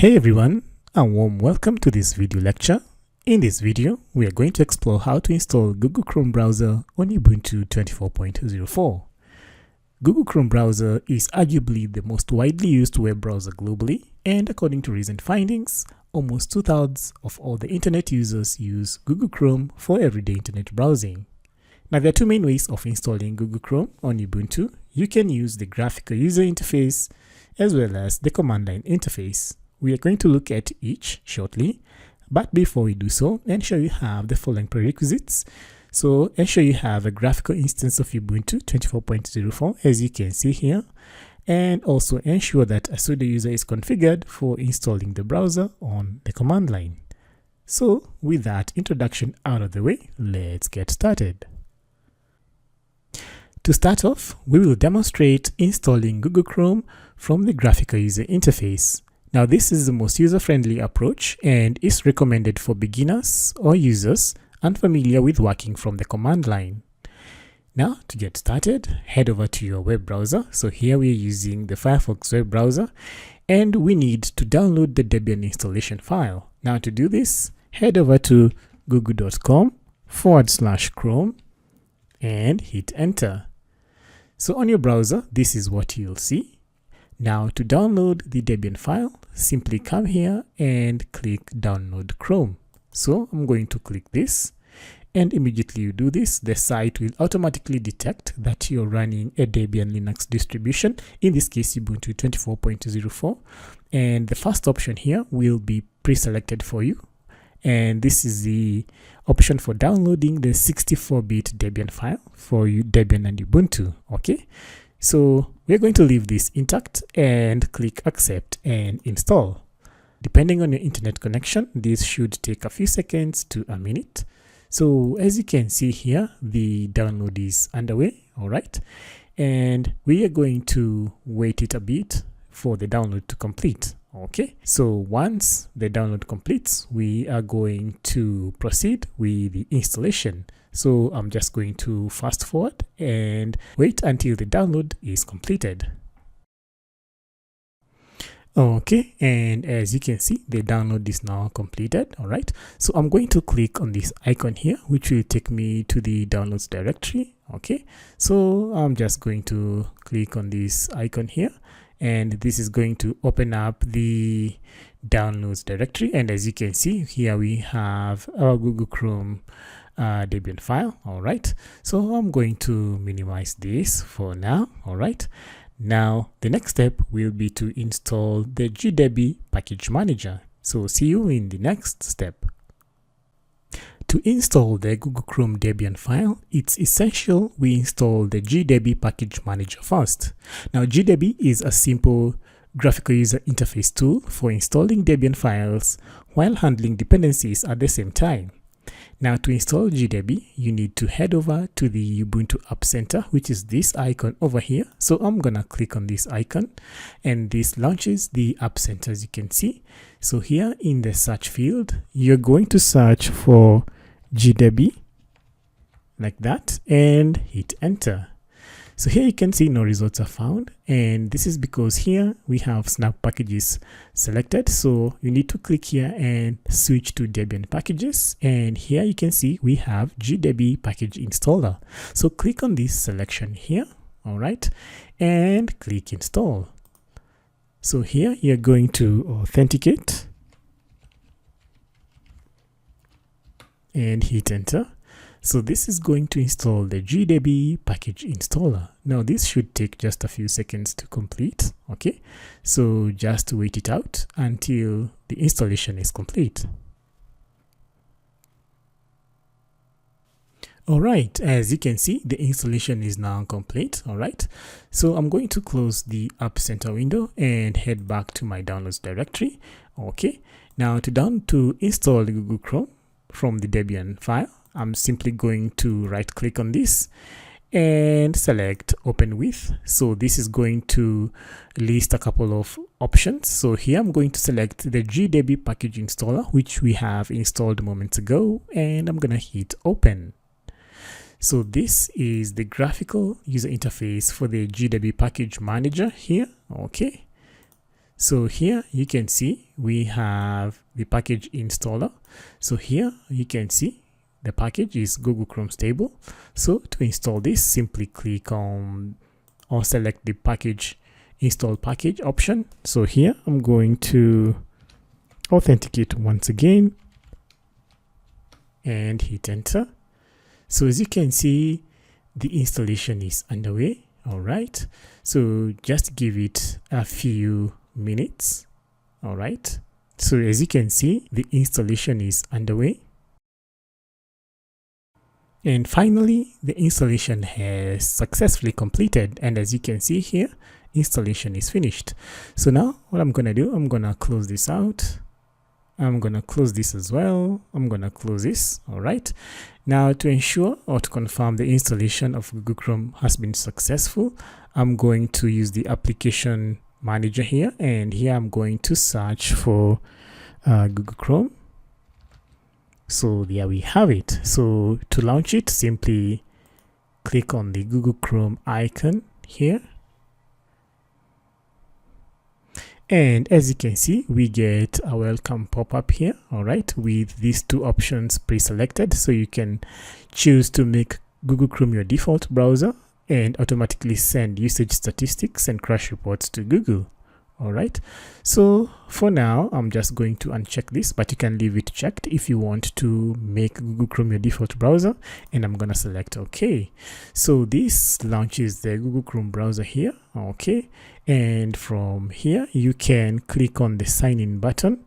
Hey everyone, a warm welcome to this video lecture. In this video, we are going to explore how to install Google Chrome browser on Ubuntu 24.04. Google Chrome browser is arguably the most widely used web browser globally, and according to recent findings, almost 2/3 of all the internet users use Google Chrome for everyday internet browsing. Now, there are two main ways of installing Google Chrome on Ubuntu. You can use the graphical user interface as well as the command line interface. We are going to look at each shortly, but before we do so, ensure you have the following prerequisites. So ensure you have a graphical instance of Ubuntu 24.04 as you can see here, and also ensure that a sudo user is configured for installing the browser on the command line. So with that introduction out of the way, let's get started. To start off, we will demonstrate installing Google Chrome from the graphical user interface. Now, this is the most user-friendly approach and is recommended for beginners or users unfamiliar with working from the command line. Now, to get started, head over to your web browser. So here we are using the Firefox web browser, and we need to download the Debian installation file. Now, to do this, head over to google.com/Chrome and hit enter. So on your browser, this is what you'll see. Now, to download the Debian file, simply come here and click download Chrome. So I'm going to click this, and immediately you do this, the site will automatically detect that you're running a Debian Linux distribution, in this case Ubuntu 24.04, and the first option here will be pre-selected for you, and this is the option for downloading the 64-bit Debian file for Debian and Ubuntu. Okay, so we're going to leave this intact and click accept and install. Depending on your internet connection, this should take a few seconds to a minute. So as you can see here, the download is underway. All right, and we are going to wait it a bit for the download to complete. Okay, so once the download completes, we are going to proceed with the installation. So I'm just going to fast forward and wait until the download is completed. Okay, and as you can see, the download is now completed. All right, so I'm going to click on this icon here, which will take me to the downloads directory. Okay, so I'm just going to click on this icon here, and this is going to open up the downloads directory. And as you can see here, we have our Google Chrome Debian file. All right, so I'm going to minimize this for now. All right, now the next step will be to install the Gdebi package manager. So see you in the next step. To install the Google Chrome Debian file, it's essential we install the Gdebi package manager first. Now, Gdebi is a simple graphical user interface tool for installing Debian files while handling dependencies at the same time. Now, to install Gdebi, you need to head over to the Ubuntu App Center, which is this icon over here. So I'm gonna click on this icon, and this launches the App Center, as you can see. So here in the search field, you're going to search for Gdebi like that and hit enter. So here you can see no results are found, and this is because here we have snap packages selected. So you need to click here and switch to Debian packages, and here you can see we have Gdebi package installer. So click on this selection here, all right, and click install. So here you're going to authenticate and hit enter. So this is going to install the Gdebi package installer. Now this should take just a few seconds to complete. Okay, so just wait it out until the installation is complete. All right, as you can see, the installation is now complete. All right, so I'm going to close the App Center window and head back to my downloads directory. Okay, now to install the Google Chrome from the Debian file, I'm simply going to right click on this and select open with. So this is going to list a couple of options. So here I'm going to select the Gdebi package installer, which we have installed moments ago, and I'm gonna hit open. So this is the graphical user interface for the Gdebi package manager here. Okay, So here you can see we have the package installer. So here you can see the package is Google Chrome stable. So to install this, simply click on or select the package install package option. So here I'm going to authenticate once again and hit enter. So as you can see, the installation is underway. All right, so just give it a few minutes. All right, so as you can see, the installation is underway. And finally, the installation has successfully completed, and as you can see here, installation is finished. So now what I'm gonna do, I'm gonna close this out. I'm gonna close this as well. I'm gonna close this. All right, now to ensure or to confirm the installation of Google Chrome has been successful, I'm going to use the application manager here, and here I'm going to search for Google Chrome. So there we have it. So to launch it, simply click on the Google Chrome icon here. And as you can see, we get a welcome pop-up here, all right, with these two options pre-selected. So you can choose to make Google Chrome your default browser and automatically send usage statistics and crash reports to Google. All right, so for now, I'm just going to uncheck this, but you can leave it checked if you want to make Google Chrome your default browser, and I'm gonna select OK. So this launches the Google Chrome browser here, okay, and from here you can click on the sign in button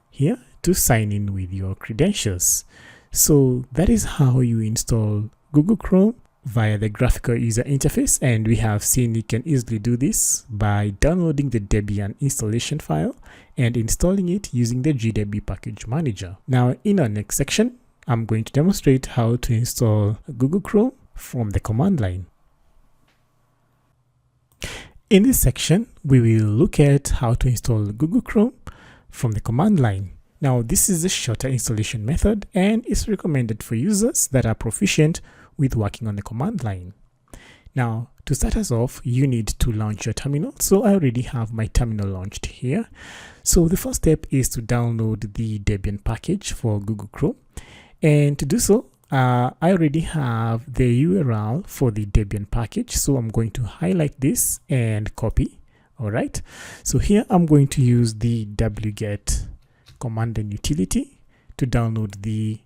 here to sign in with your credentials. So that is how you install Google Chrome via the graphical user interface, and we have seen you can easily do this by downloading the Debian installation file and installing it using the Gdebi package manager. Now in our next section, I'm going to demonstrate how to install Google Chrome from the command line. In this section, we will look at how to install Google Chrome from the command line. Now this is a shorter installation method and is recommended for users that are proficient with working on the command line. Now to start us off, you need to launch your terminal. So I already have my terminal launched here. So the first step is to download the Debian package for Google Chrome, and to do so, I already have the URL for the Debian package, so I'm going to highlight this and copy. All right, so here I'm going to use the wget command and utility to download the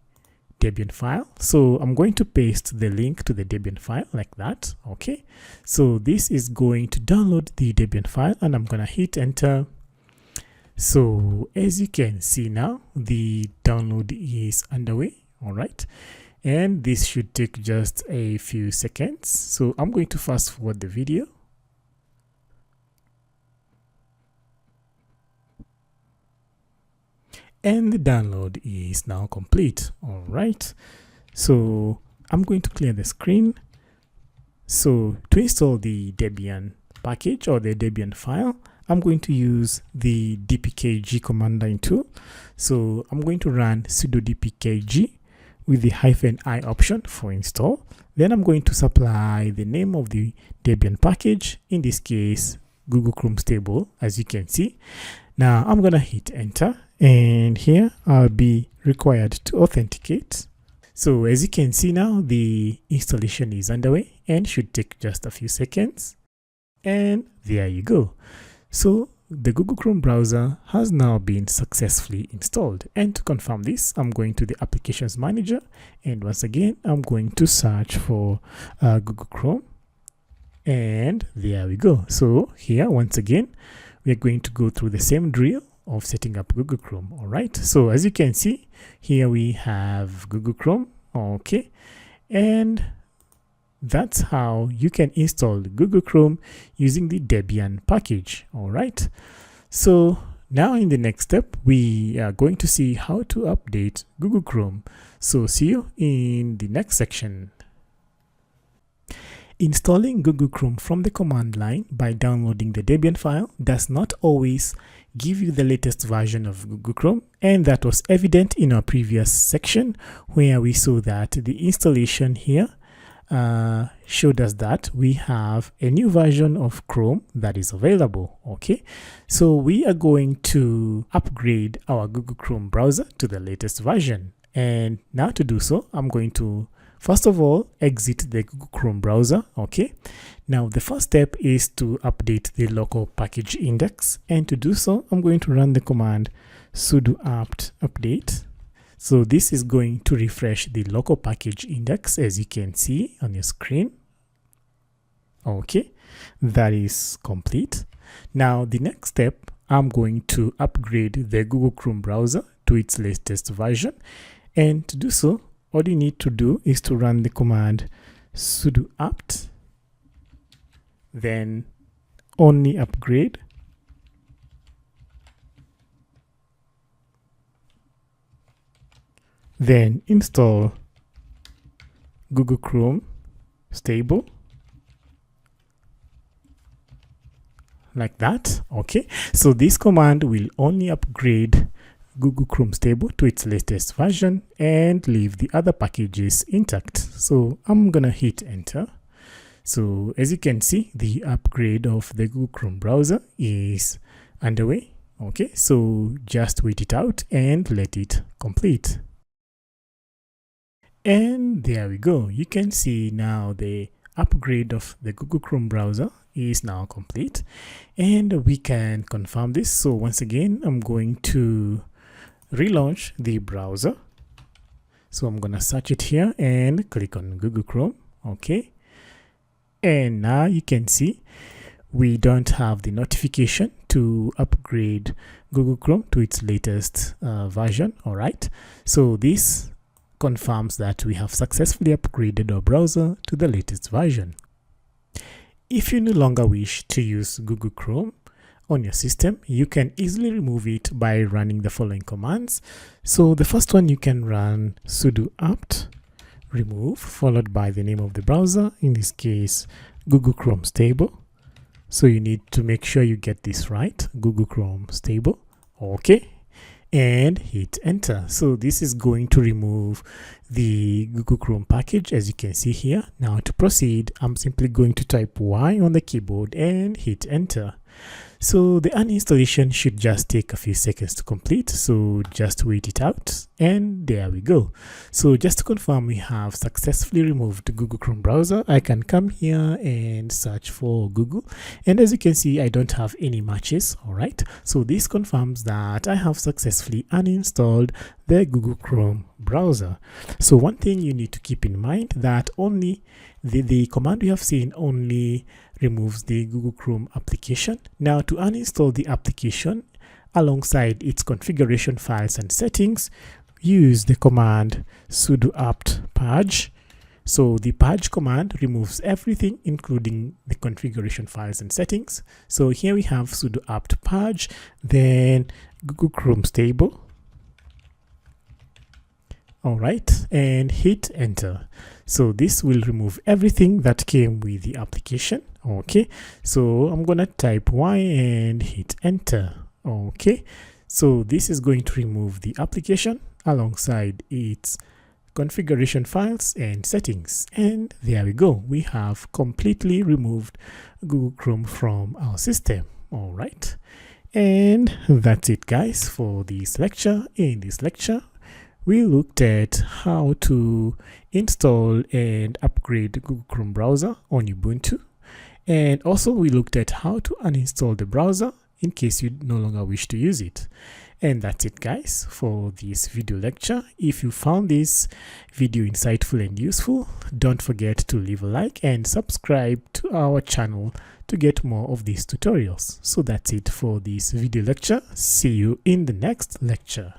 Debian file. So I'm going to paste the link to the Debian file like that. Okay, so this is going to download the Debian file, and I'm gonna hit enter. So as you can see now, the download is underway. All right, and this should take just a few seconds. So I'm going to fast forward the video. And the download is now complete. All right, so I'm going to clear the screen. So to install the Debian package or the Debian file, I'm going to use the dpkg command line tool. So I'm going to run sudo dpkg with the -i option for install. Then I'm going to supply the name of the Debian package, in this case Google Chrome stable, as you can see. Now I'm gonna hit enter, and here I'll be required to authenticate. So as you can see now, the installation is underway and should take just a few seconds. And there you go. So the Google Chrome browser has now been successfully installed. And to confirm this, I'm going to the applications manager, and once again I'm going to search for Google Chrome, and there we go. So here once again we are going to go through the same drill of setting up Google Chrome. All right, so as you can see here, we have Google Chrome. Okay, and that's how you can install Google Chrome using the Debian package. All right, so now in the next step, we are going to see how to update Google Chrome. So see you in the next section. Installing Google Chrome from the command line by downloading the Debian file does not always give you the latest version of Google Chrome, and that was evident in our previous section where we saw that the installation here showed us that we have a new version of Chrome that is available. Okay, so we are going to upgrade our Google Chrome browser to the latest version. And now to do so, I'm going to first of all exit the Google Chrome browser. Okay, now the first step is to update the local package index, and to do so I'm going to run the command sudo apt update. So this is going to refresh the local package index, as you can see on your screen. Okay, that is complete. Now the next step, I'm going to upgrade the Google Chrome browser to its latest version, and to do so all you need to do is to run the command sudo apt, then only upgrade, then install Google Chrome stable, like that. Okay, so this command will only upgrade Google Chrome stable to its latest version and leave the other packages intact. So I'm gonna hit enter. So as you can see, the upgrade of the Google Chrome browser is underway. Okay, so just wait it out and let it complete. And there we go. You can see now the upgrade of the Google Chrome browser is now complete, and we can confirm this. So once again, I'm going to relaunch the browser. So I'm gonna search it here and click on Google Chrome. Okay, and now you can see we don't have the notification to upgrade Google Chrome to its latest version. All right, so this confirms that we have successfully upgraded our browser to the latest version. If you no longer wish to use Google Chrome on your system, you can easily remove it by running the following commands. So the first one, you can run sudo apt remove followed by the name of the browser, in this case Google Chrome stable. So you need to make sure you get this right, Google Chrome stable. Okay, and hit enter. So this is going to remove the Google Chrome package, as you can see here. Now to proceed, I'm simply going to type Y on the keyboard and hit enter. So the uninstallation should just take a few seconds to complete, so just wait it out, and there we go. So just to confirm, we have successfully removed the Google Chrome browser. I can come here and search for Google, and as you can see, I don't have any matches. All right, so this confirms that I have successfully uninstalled the Google Chrome browser. So one thing you need to keep in mind, that only the command we have seen only removes the Google Chrome application. Now to uninstall the application alongside its configuration files and settings, use the command sudo apt purge. So the purge command removes everything including the configuration files and settings. So here we have sudo apt purge, then Google Chrome stable. All right, and hit enter. So this will remove everything that came with the application. Okay, so I'm gonna type Y and hit enter. Okay, so this is going to remove the application alongside its configuration files and settings, and there we go. We have completely removed Google Chrome from our system. All right, and that's it, guys, for this lecture. In this lecture, we looked at how to install and upgrade the Google Chrome browser on Ubuntu. And also we looked at how to uninstall the browser in case you no longer wish to use it. And that's it, guys, for this video lecture. If you found this video insightful and useful, don't forget to leave a like and subscribe to our channel to get more of these tutorials. So that's it for this video lecture. See you in the next lecture.